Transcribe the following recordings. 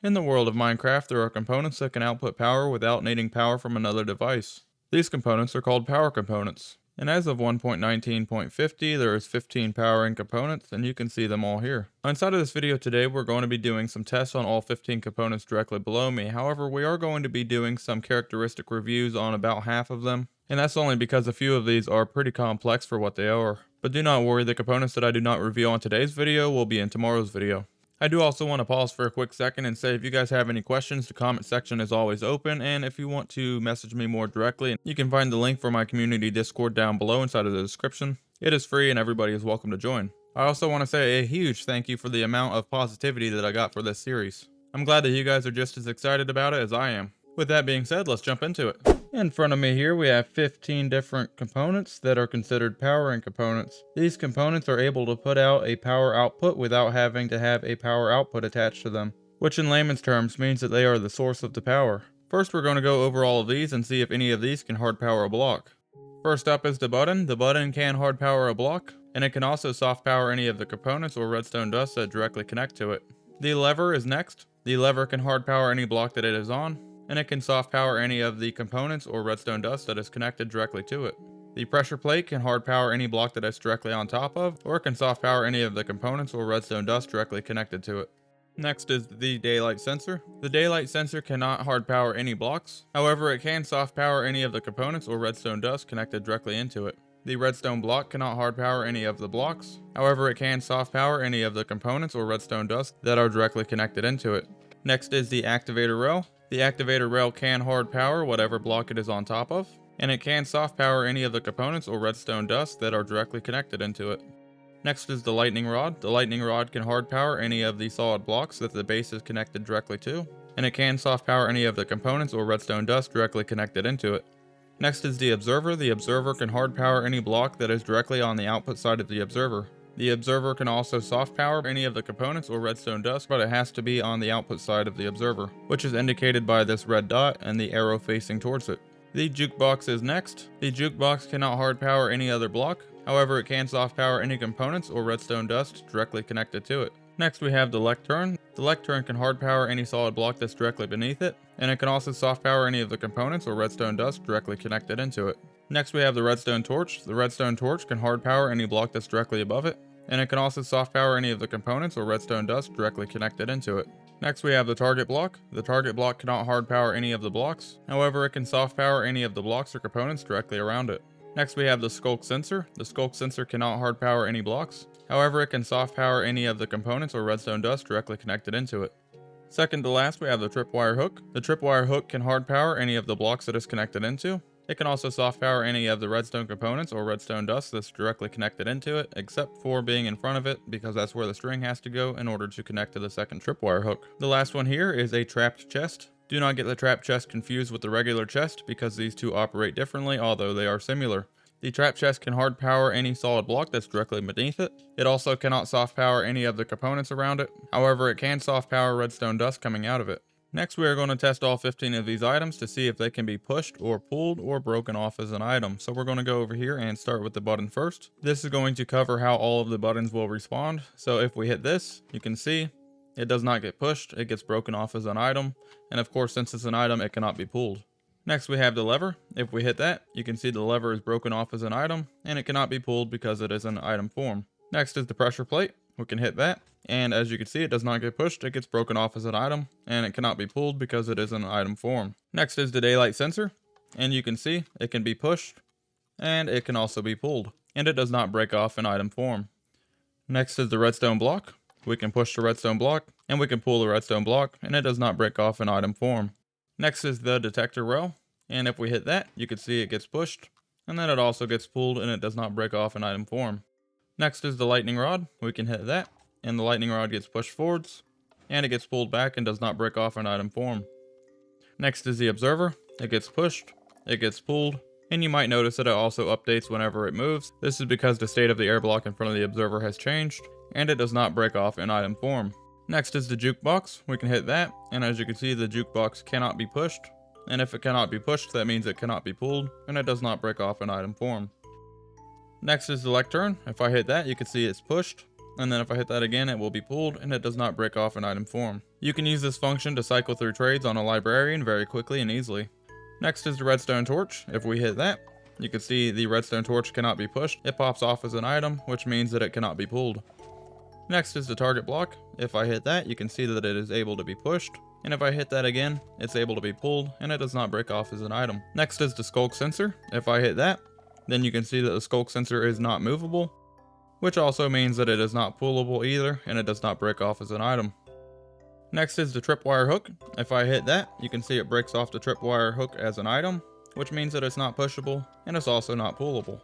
In the world of Minecraft, there are components that can output power without needing power from another device. These components are called power components. And as of 1.19.50, there is 15 powering components, and you can see them all here. Inside of this video today, we're going to be doing some tests on all 15 components directly below me. However, we are going to be doing some characteristic reviews on about half of them. And that's only because a few of these are pretty complex for what they are. But do not worry, the components that I do not review on today's video will be in tomorrow's video. I do also want to pause for a quick second and say if you guys have any questions, the comment section is always open, and if you want to message me more directly, you can find the link for my community Discord down below inside of the description. It is free and everybody is welcome to join. I also want to say a huge thank you for the amount of positivity that I got for this series. I'm glad that you guys are just as excited about it as I am. With that being said, let's jump into it. In front of me here we have 15 different components that are considered powering components. These components are able to put out a power output without having to have a power output attached to them, which in layman's terms means that they are the source of the power. First we're going to go over all of these and see if any of these can hard power a block. First up is the button. The button can hard power a block, and it can also soft power any of the components or redstone dust that directly connect to it. The lever is next. The lever can hard power any block that it is on, and it can soft power any of the components or redstone dust that is connected directly to it. The pressure plate can hard power any block that it's directly on top of, or it can soft power any of the components or redstone dust directly connected to it. Next is the daylight sensor. The daylight sensor cannot hard power any blocks, however it can soft power any of the components or redstone dust connected directly into it. The redstone block cannot hard power any of the blocks, however it can soft power any of the components or redstone dust that are directly connected into it. Next is the activator rail. The activator rail can hard power whatever block it is on top of, and it can soft power any of the components or redstone dust that are directly connected into it. Next is the lightning rod. The lightning rod can hard power any of the solid blocks that the base is connected directly to, and it can soft power any of the components or redstone dust directly connected into it. Next is the observer. The observer can hard power any block that is directly on the output side of the observer. The observer can also soft power any of the components or redstone dust, but it has to be on the output side of the observer, which is indicated by this red dot and the arrow facing towards it. The jukebox is next. The jukebox cannot hard power any other block, however it can soft power any components or redstone dust directly connected to it. Next we have the lectern. The lectern can hard power any solid block that's directly beneath it, and it can also soft power any of the components or redstone dust directly connected into it. Next we have the redstone torch. The redstone torch can hard power any block that's directly above it, and it can also soft power any of the components or redstone dust directly connected into it. Next we have the target block. The target block cannot hard power any of the blocks, however it can soft power any of the blocks or components directly around it. Next we have the skulk sensor. The skulk sensor cannot hard power any blocks, however it can soft power any of the components or redstone dust directly connected into it. Second to last we have the tripwire hook. The tripwire hook can hard power any of the blocks that it's connected into. It can also soft power any of the redstone components or redstone dust that's directly connected into it, except for being in front of it, because that's where the string has to go in order to connect to the second tripwire hook. The last one here is a trapped chest. Do not get the trapped chest confused with the regular chest, because these two operate differently, although they are similar. The trapped chest can hard power any solid block that's directly beneath it. It also cannot soft power any of the components around it, however it can soft power redstone dust coming out of it. Next we are going to test all 15 of these items to see if they can be pushed or pulled or broken off as an item. So we're going to go over here and start with the button first. This is going to cover how all of the buttons will respond. So if we hit this, you can see it does not get pushed, it gets broken off as an item. And of course, since it's an item, it cannot be pulled. Next we have the lever. If we hit that, you can see the lever is broken off as an item and it cannot be pulled because it is in item form. Next is the pressure plate. We can hit that, and as you can see, it does not get pushed, it gets broken off as an item, and it cannot be pulled because it is in item form. Next is the daylight sensor, and you can see it can be pushed, and it can also be pulled, and it does not break off in item form. Next is the redstone block. We can push the redstone block, and we can pull the redstone block, and it does not break off in item form. Next is the detector rail, and if we hit that, you can see it gets pushed, and then it also gets pulled, and it does not break off in item form. Next is the lightning rod. We can hit that, and the lightning rod gets pushed forwards, and it gets pulled back and does not break off in item form. Next is the observer. It gets pushed, it gets pulled, and you might notice that it also updates whenever it moves. This is because the state of the air block in front of the observer has changed, and it does not break off in item form. Next is the jukebox. We can hit that, and as you can see, the jukebox cannot be pushed, and if it cannot be pushed, that means it cannot be pulled, and it does not break off in item form. Next is the lectern. If I hit that, you can see it's pushed, and then if I hit that again, it will be pulled, and it does not break off in item form. You can use this function to cycle through trades on a librarian very quickly and easily. Next is the redstone torch. If we hit that, you can see the redstone torch cannot be pushed. It pops off as an item, which means that it cannot be pulled. Next is the target block. If I hit that, you can see that it is able to be pushed. And if I hit that again, it's able to be pulled, and it does not break off as an item. Next is the skulk sensor. If I hit that, then you can see that the skulk sensor is not movable, which also means that it is not pullable either, and it does not break off as an item. Next is the tripwire hook. If I hit that, you can see it breaks off the tripwire hook as an item, which means that it's not pushable, and it's also not pullable.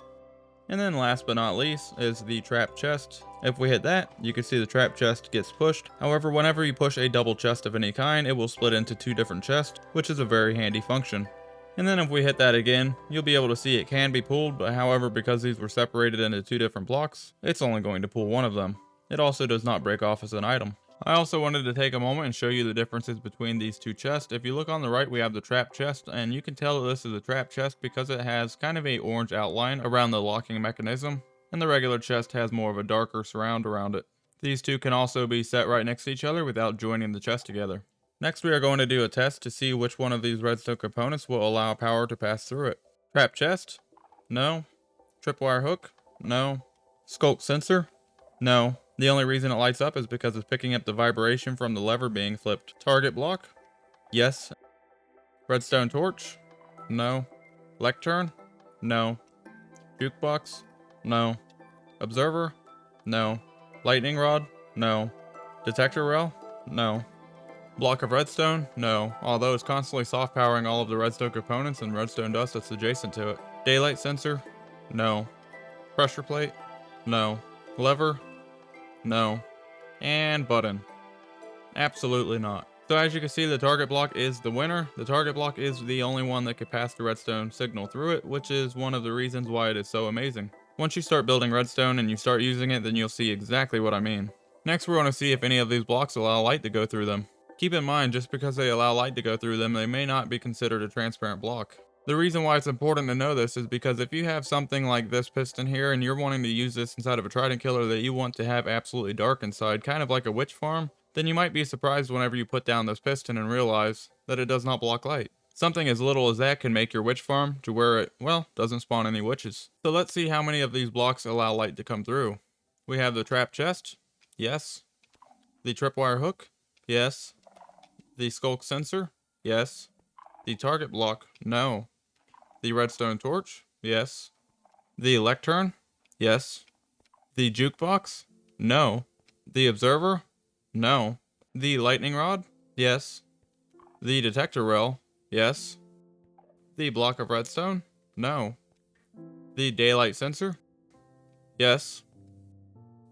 And then last but not least is the trap chest. If we hit that, you can see the trap chest gets pushed. However, whenever you push a double chest of any kind, it will split into two different chests, which is a very handy function. And then if we hit that again, you'll be able to see it can be pulled, but however, because these were separated into two different blocks, it's only going to pull one of them. It also does not break off as an item. I also wanted to take a moment and show you the differences between these two chests. If you look on the right, we have the trap chest, and you can tell that this is a trap chest because it has kind of a orange outline around the locking mechanism, and the regular chest has more of a darker surround around it. These two can also be set right next to each other without joining the chest together. Next, we are going to do a test to see which one of these redstone components will allow power to pass through it. Trap chest? No. Tripwire hook? No. Skulk sensor? No. The only reason it lights up is because it's picking up the vibration from the lever being flipped. Target block? Yes. Redstone torch? No. Lectern? No. Jukebox? No. Observer? No. Lightning rod? No. Detector rail? No. Block of redstone? No, although it's constantly soft powering all of the redstone components and redstone dust that's adjacent to it. Daylight sensor? No. Pressure plate? No. Lever? No. And button? Absolutely not. So as you can see, the target block is the winner. The target block is the only one that could pass the redstone signal through it, which is one of the reasons why it is so amazing. Once you start building redstone and you start using it, then you'll see exactly what I mean. Next, we're going to see if any of these blocks allow light to go through them. Keep in mind, just because they allow light to go through them, they may not be considered a transparent block. The reason why it's important to know this is because if you have something like this piston here and you're wanting to use this inside of a trident killer that you want to have absolutely dark inside, kind of like a witch farm, then you might be surprised whenever you put down this piston and realize that it does not block light. Something as little as that can make your witch farm to where it, well, doesn't spawn any witches. So let's see how many of these blocks allow light to come through. We have the trap chest. Yes. The tripwire hook. Yes. The skulk sensor. Yes. The target block. No. The redstone torch? Yes. The lectern? Yes. The jukebox? No. The observer? No. The lightning rod? Yes. The detector rail? Yes. The block of redstone? No. The daylight sensor? Yes.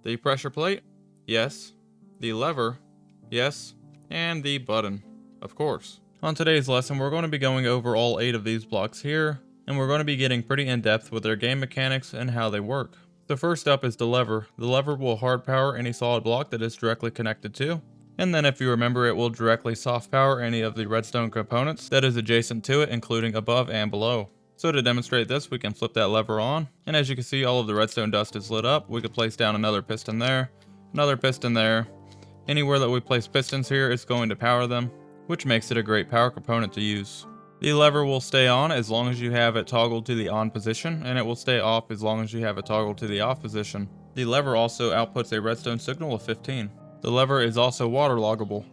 The pressure plate? Yes. The lever? Yes. And the button, of course. On today's lesson, we're going to be going over all 8 of these blocks here, and we're going to be getting pretty in depth with their game mechanics and how they work. So first up is the lever. The lever will hard power any solid block that is directly connected to, and then if you remember, it will directly soft power any of the redstone components that is adjacent to it, including above and below. So to demonstrate this, we can flip that lever on, and as you can see, all of the redstone dust is lit up. We could place down another piston there, another piston there. Anywhere that we place pistons here, it's going to power them, which makes it a great power component to use. The lever will stay on as long as you have it toggled to the on position, and it will stay off as long as you have it toggled to the off position. The lever also outputs a redstone signal of 15. The lever is also waterloggable.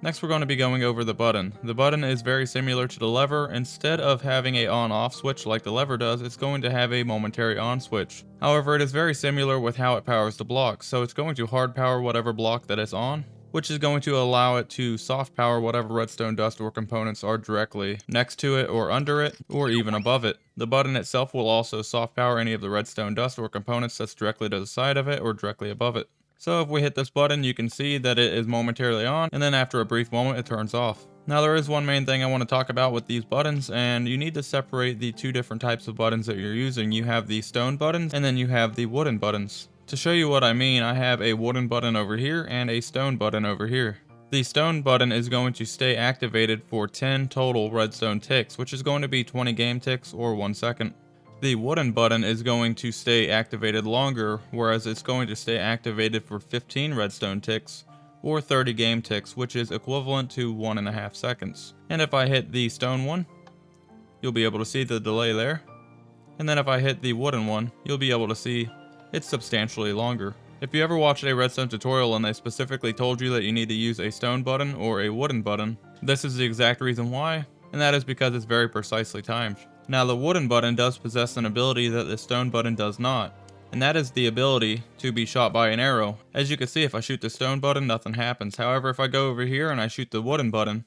Next, we're going to be going over the button. The button is very similar to the lever. Instead of having a on-off switch like the lever does, it's going to have a momentary on switch. However, it is very similar with how it powers the block, so it's going to hard power whatever block that is on, which is going to allow it to soft power whatever redstone dust or components are directly next to it or under it or even above it. The button itself will also soft power any of the redstone dust or components that's directly to the side of it or directly above it. So if we hit this button, you can see that it is momentarily on, and then after a brief moment it turns off. Now there is one main thing I want to talk about with these buttons, and you need to separate the two different types of buttons that you're using. You have the stone buttons and then you have the wooden buttons. To show you what I mean, I have a wooden button over here and a stone button over here. The stone button is going to stay activated for 10 total redstone ticks, which is going to be 20 game ticks or 1 second. The wooden button is going to stay activated longer, whereas it's going to stay activated for 15 redstone ticks, or 30 game ticks, which is equivalent to 1.5 seconds. And if I hit the stone one, you'll be able to see the delay there. And then if I hit the wooden one, you'll be able to see it's substantially longer. If you ever watched a redstone tutorial and they specifically told you that you need to use a stone button or a wooden button, this is the exact reason why, and that is because it's very precisely timed. Now the wooden button does possess an ability that the stone button does not, and that is the ability to be shot by an arrow. As you can see, if I shoot the stone button, nothing happens. However, if I go over here and I shoot the wooden button,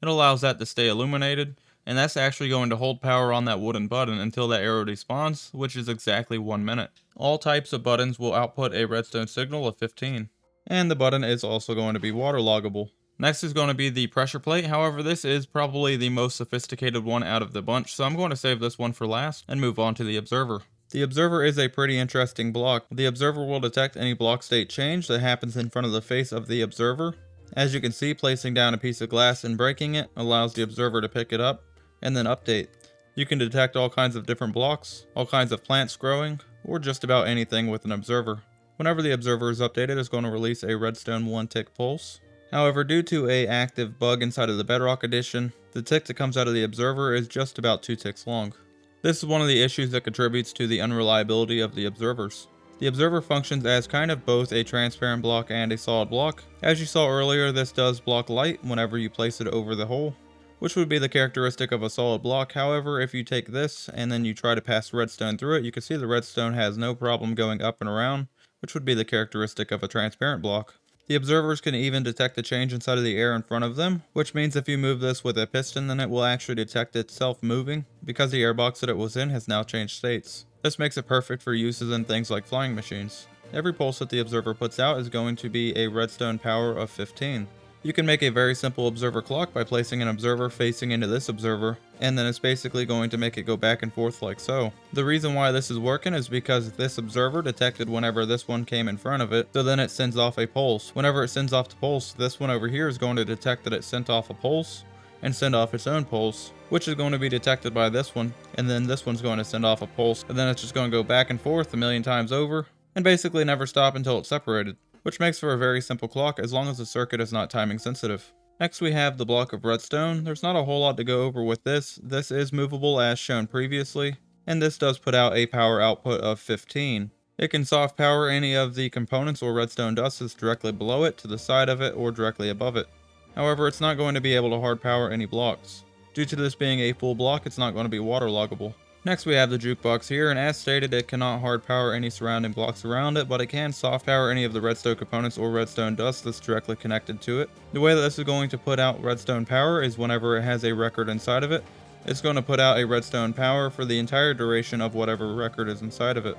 it allows that to stay illuminated, and that's actually going to hold power on that wooden button until that arrow despawns, which is exactly 1 minute. All types of buttons will output a redstone signal of 15, and the button is also going to be waterloggable. Next is going to be the pressure plate. However, this is probably the most sophisticated one out of the bunch, so I'm going to save this one for last and move on to the observer. The observer is a pretty interesting block. The observer will detect any block state change that happens in front of the face of the observer. As you can see, placing down a piece of glass and breaking it allows the observer to pick it up and then update. You can detect all kinds of different blocks, all kinds of plants growing, or just about anything with an observer. Whenever the observer is updated, it's going to release a redstone 1-tick pulse. However, due to an active bug inside of the Bedrock edition, the tick that comes out of the observer is just about 2 ticks long. This is one of the issues that contributes to the unreliability of the observers. The observer functions as kind of both a transparent block and a solid block. As you saw earlier, this does block light whenever you place it over the hole, which would be the characteristic of a solid block. However, if you take this and then you try to pass redstone through it, you can see the redstone has no problem going up and around, which would be the characteristic of a transparent block. The observers can even detect the change inside of the air in front of them, which means if you move this with a piston, then it will actually detect itself moving, because the airbox that it was in has now changed states. This makes it perfect for uses in things like flying machines. Every pulse that the observer puts out is going to be a redstone power of 15. You can make a very simple observer clock by placing an observer facing into this observer, and then it's basically going to make it go back and forth like so. The reason why this is working is because this observer detected whenever this one came in front of it, so then it sends off a pulse. Whenever it sends off the pulse, this one over here is going to detect that it sent off a pulse, and send off its own pulse, which is going to be detected by this one, and then this one's going to send off a pulse, and then it's just going to go back and forth a million times over, and basically never stop until it's separated, which makes for a very simple clock as long as the circuit is not timing sensitive. Next we have the block of redstone. There's not a whole lot to go over with this. This is movable as shown previously, and this does put out a power output of 15. It can soft power any of the components or redstone dust that's directly below it, to the side of it, or directly above it. However, it's not going to be able to hard power any blocks. Due to this being a full block, it's not going to be waterloggable. Next we have the jukebox here, and as stated, it cannot hard power any surrounding blocks around it, but it can soft power any of the redstone components or redstone dust that's directly connected to it. The way that this is going to put out redstone power is whenever it has a record inside of it, it's going to put out a redstone power for the entire duration of whatever record is inside of it.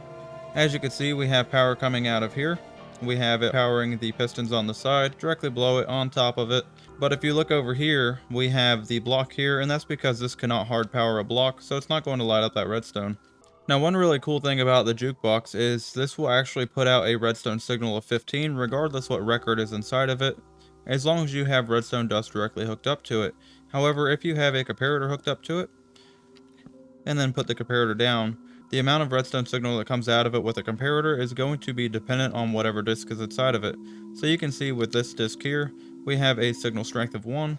As you can see, we have power coming out of here. We have it powering the pistons on the side, directly below it, on top of it. But if you look over here, we have the block here, and that's because this cannot hard power a block, so it's not going to light up that redstone. Now, one really cool thing about the jukebox is this will actually put out a redstone signal of 15 regardless what record is inside of it, as long as you have redstone dust directly hooked up to it. However, if you have a comparator hooked up to it, and then put the comparator down, the amount of redstone signal that comes out of it with a comparator is going to be dependent on whatever disk is inside of it. So you can see with this disk here, we have a signal strength of 1,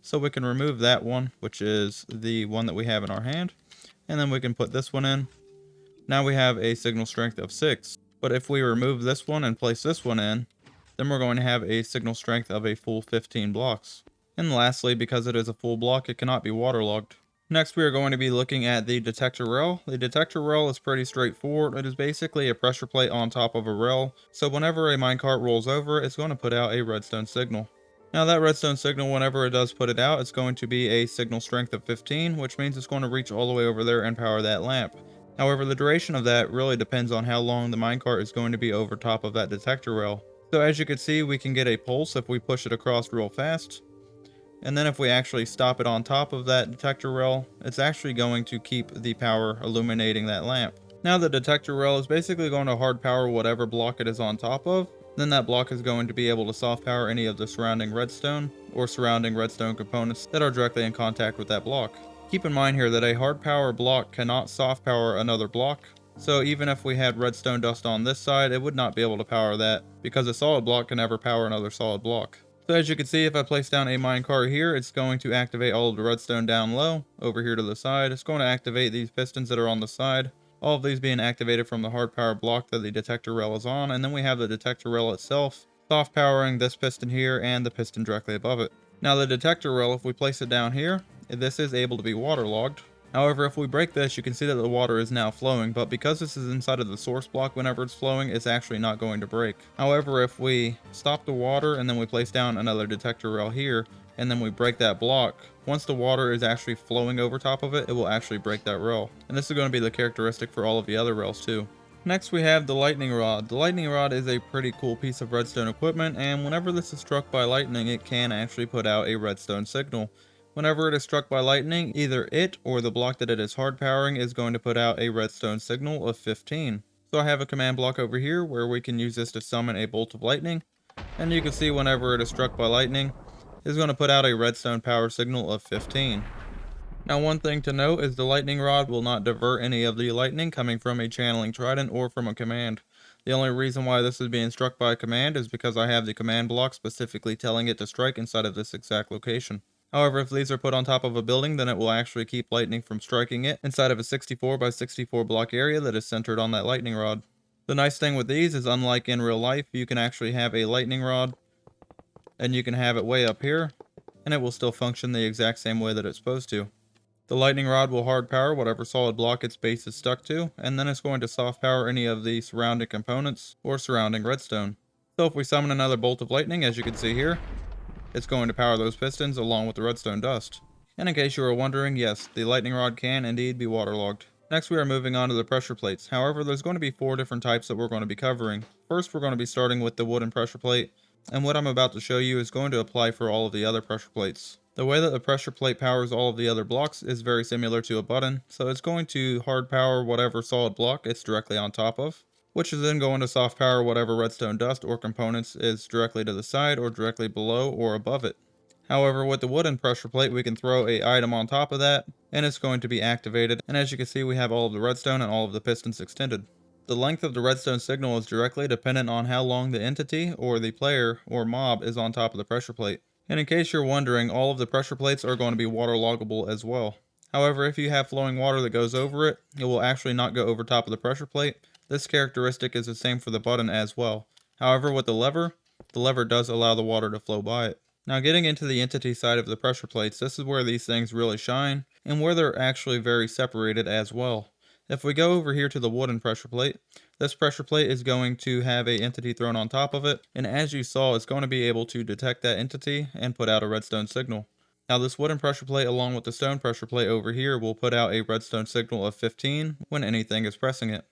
so we can remove that one, which is the one that we have in our hand, and then we can put this one in. Now we have a signal strength of 6, but if we remove this one and place this one in, then we're going to have a signal strength of a full 15 blocks. And lastly, because it is a full block, it cannot be waterlogged. Next, we are going to be looking at the detector rail. The detector rail is pretty straightforward. It is basically a pressure plate on top of a rail, so whenever a minecart rolls over, it's going to put out a redstone signal. Now that redstone signal, whenever it does put it out, it's going to be a signal strength of 15, which means it's going to reach all the way over there and power that lamp. However, the duration of that really depends on how long the minecart is going to be over top of that detector rail. So as you can see, we can get a pulse if we push it across real fast. And then if we actually stop it on top of that detector rail, it's actually going to keep the power illuminating that lamp. Now the detector rail is basically going to hard power whatever block it is on top of. Then that block is going to be able to soft power any of the surrounding redstone or surrounding redstone components that are directly in contact with that block. Keep in mind here that a hard power block cannot soft power another block, so even if we had redstone dust on this side, it would not be able to power that, because a solid block can never power another solid block. So as you can see, if I place down a minecart here, it's going to activate all of the redstone down low, over here to the side. It's going to activate these pistons that are on the side, all of these being activated from the hard power block that the detector rail is on, and then we have the detector rail itself, soft powering this piston here and the piston directly above it. Now the detector rail, if we place it down here, this is able to be waterlogged. However, if we break this, you can see that the water is now flowing, but because this is inside of the source block whenever it's flowing, it's actually not going to break. However, if we stop the water and then we place down another detector rail here, and then we break that block, once the water is actually flowing over top of it, it will actually break that rail. And this is going to be the characteristic for all of the other rails too. Next we have the lightning rod. The lightning rod is a pretty cool piece of redstone equipment, and whenever this is struck by lightning, it can actually put out a redstone signal. Whenever it is struck by lightning, either it or the block that it is hard powering is going to put out a redstone signal of 15. So I have a command block over here where we can use this to summon a bolt of lightning, and you can see whenever it is struck by lightning, it's going to put out a redstone power signal of 15. Now one thing to note is the lightning rod will not divert any of the lightning coming from a channeling trident or from a command. The only reason why this is being struck by a command is because I have the command block specifically telling it to strike inside of this exact location. However, if these are put on top of a building, then it will actually keep lightning from striking it inside of a 64 by 64 block area that is centered on that lightning rod. The nice thing with these is, unlike in real life, you can actually have a lightning rod and you can have it way up here and it will still function the exact same way that it's supposed to. The lightning rod will hard power whatever solid block its base is stuck to, and then it's going to soft power any of the surrounding components or surrounding redstone. So if we summon another bolt of lightning, as you can see here, it's going to power those pistons along with the redstone dust. And in case you were wondering, yes, the lightning rod can indeed be waterlogged. Next we are moving on to the pressure plates. However, there's going to be 4 different types that we're going to be covering. First, we're going to be starting with the wooden pressure plate, and what I'm about to show you is going to apply for all of the other pressure plates. The way that the pressure plate powers all of the other blocks is very similar to a button, so it's going to hard power whatever solid block it's directly on top of, which is then going to soft power whatever redstone dust or components is directly to the side or directly below or above it. However, with the wooden pressure plate, we can throw an item on top of that, and it's going to be activated, and as you can see, we have all of the redstone and all of the pistons extended. The length of the redstone signal is directly dependent on how long the entity, or the player, or mob is on top of the pressure plate. And in case you're wondering, all of the pressure plates are going to be waterloggable as well. However, if you have flowing water that goes over it, it will actually not go over top of the pressure plate. This characteristic is the same for the button as well. However, with the lever does allow the water to flow by it. Now getting into the entity side of the pressure plates, this is where these things really shine, and where they're actually very separated as well. If we go over here to the wooden pressure plate, this pressure plate is going to have an entity thrown on top of it, and as you saw, it's going to be able to detect that entity and put out a redstone signal. Now this wooden pressure plate along with the stone pressure plate over here will put out a redstone signal of 15 when anything is pressing it.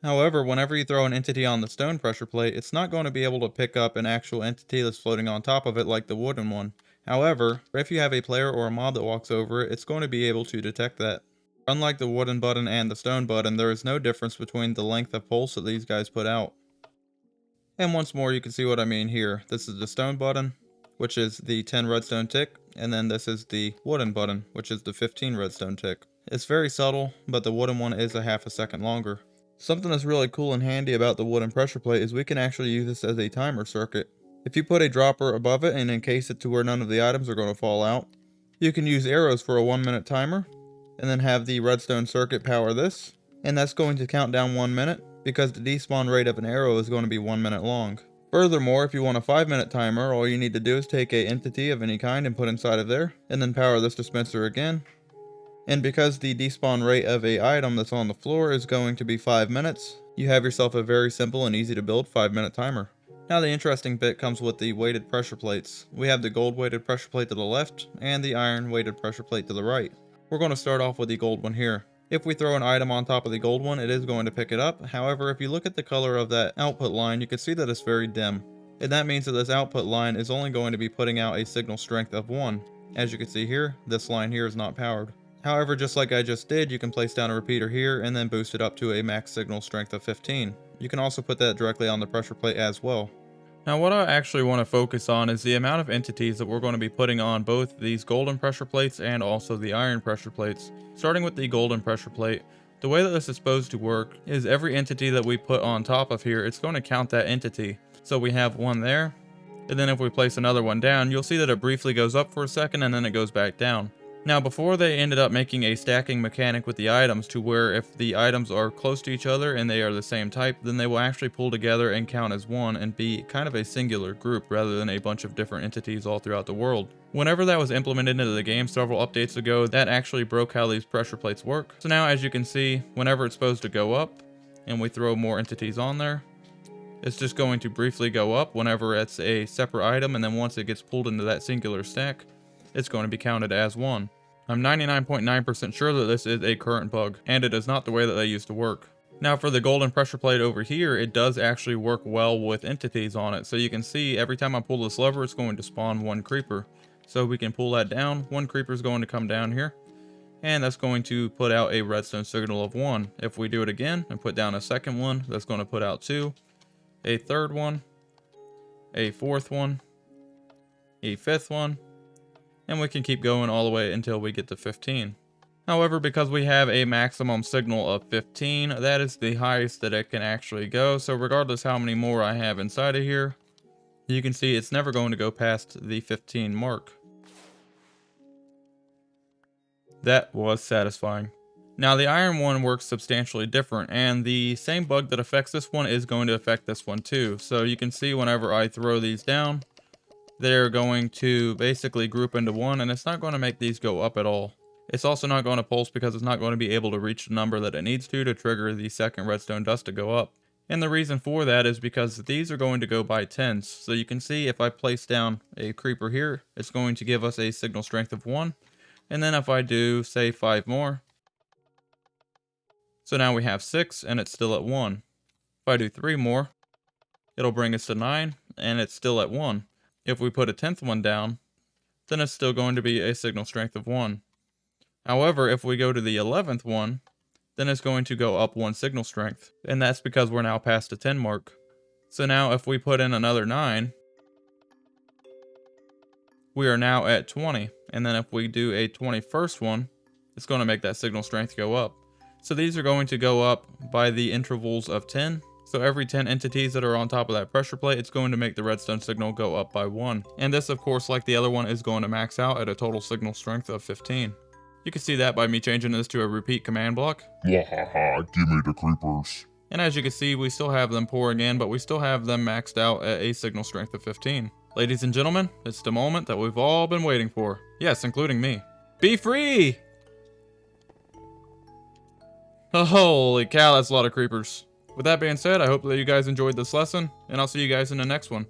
However, whenever you throw an entity on the stone pressure plate, it's not going to be able to pick up an actual entity that's floating on top of it like the wooden one. However, if you have a player or a mob that walks over it, it's going to be able to detect that. Unlike the wooden button and the stone button, there is no difference between the length of pulse that these guys put out. And once more, you can see what I mean here. This is the stone button, which is the 10 redstone tick, and then this is the wooden button, which is the 15 redstone tick. It's very subtle, but the wooden one is a half a second longer. Something that's really cool and handy about the wooden pressure plate is we can actually use this as a timer circuit. If you put a dropper above it and encase it to where none of the items are going to fall out, you can use arrows for a 1-minute timer, and then have the redstone circuit power this, and that's going to count down 1 minute because the despawn rate of an arrow is going to be 1 minute long. Furthermore, if you want a 5-minute timer, all you need to do is take an entity of any kind and put inside of there, and then power this dispenser again. And because the despawn rate of an item that's on the floor is going to be 5 minutes, you have yourself a very simple and easy to build 5-minute timer. Now the interesting bit comes with the weighted pressure plates. We have the gold weighted pressure plate to the left, and the iron weighted pressure plate to the right. We're going to start off with the gold one here. If we throw an item on top of the gold one, it is going to pick it up. However, if you look at the color of that output line, you can see that it's very dim. And that means that this output line is only going to be putting out a signal strength of 1. As you can see here, this line here is not powered. However, just like I just did, you can place down a repeater here and then boost it up to a max signal strength of 15. You can also put that directly on the pressure plate as well. Now what I actually want to focus on is the amount of entities that we're going to be putting on both these golden pressure plates and also the iron pressure plates. Starting with the golden pressure plate, the way that this is supposed to work is every entity that we put on top of here, it's going to count that entity. So we have one there, and then if we place another one down, you'll see that it briefly goes up for a second and then it goes back down. Now before they ended up making a stacking mechanic with the items to where if the items are close to each other and they are the same type, then they will actually pull together and count as one and be kind of a singular group rather than a bunch of different entities all throughout the world. Whenever that was implemented into the game several updates ago, that actually broke how these pressure plates work. So now as you can see, whenever it's supposed to go up and we throw more entities on there, it's just going to briefly go up whenever it's a separate item, and then once it gets pulled into that singular stack, it's going to be counted as one. I'm 99.9% sure that this is a current bug, and it is not the way that they used to work. Now for the golden pressure plate over here, it does actually work well with entities on it. So you can see every time I pull this lever, it's going to spawn one creeper. So we can pull that down, one creeper is going to come down here, and that's going to put out a redstone signal of 1. If we do it again and put down a second one, that's going to put out 2, a third one, a fourth one, a fifth one, and we can keep going all the way until we get to 15. However, because we have a maximum signal of 15, that is the highest that it can actually go. So regardless how many more I have inside of here, you can see it's never going to go past the 15 mark. That was satisfying. Now the iron one works substantially different, and the same bug that affects this one is going to affect this one too. So you can see whenever I throw these down, they're going to basically group into one, and it's not going to make these go up at all. It's also not going to pulse because it's not going to be able to reach the number that it needs to trigger the second redstone dust to go up. And the reason for that is because these are going to go by tens. So you can see if I place down a creeper here, it's going to give us a signal strength of 1. And then if I do, say, 5 more. So now we have 6, and it's still at 1. If I do 3 more, it'll bring us to 9, and it's still at 1. If we put a 10th one down, then it's still going to be a signal strength of 1. However, if we go to the 11th one, then it's going to go up 1 signal strength, and that's because we're now past the 10 mark. So now if we put in another 9, we are now at 20, and then if we do a 21st one, it's going to make that signal strength go up. So these are going to go up by the intervals of 10. So every 10 entities that are on top of that pressure plate, it's going to make the redstone signal go up by 1. And this, of course, like the other one, is going to max out at a total signal strength of 15. You can see that by me changing this to a repeat command block. Wahaha, give me the creepers. And as you can see, we still have them pouring in, but we still have them maxed out at a signal strength of 15. Ladies and gentlemen, it's the moment that we've all been waiting for. Yes, including me. Be free! Oh, holy cow, that's a lot of creepers. With that being said, I hope that you guys enjoyed this lesson, and I'll see you guys in the next one.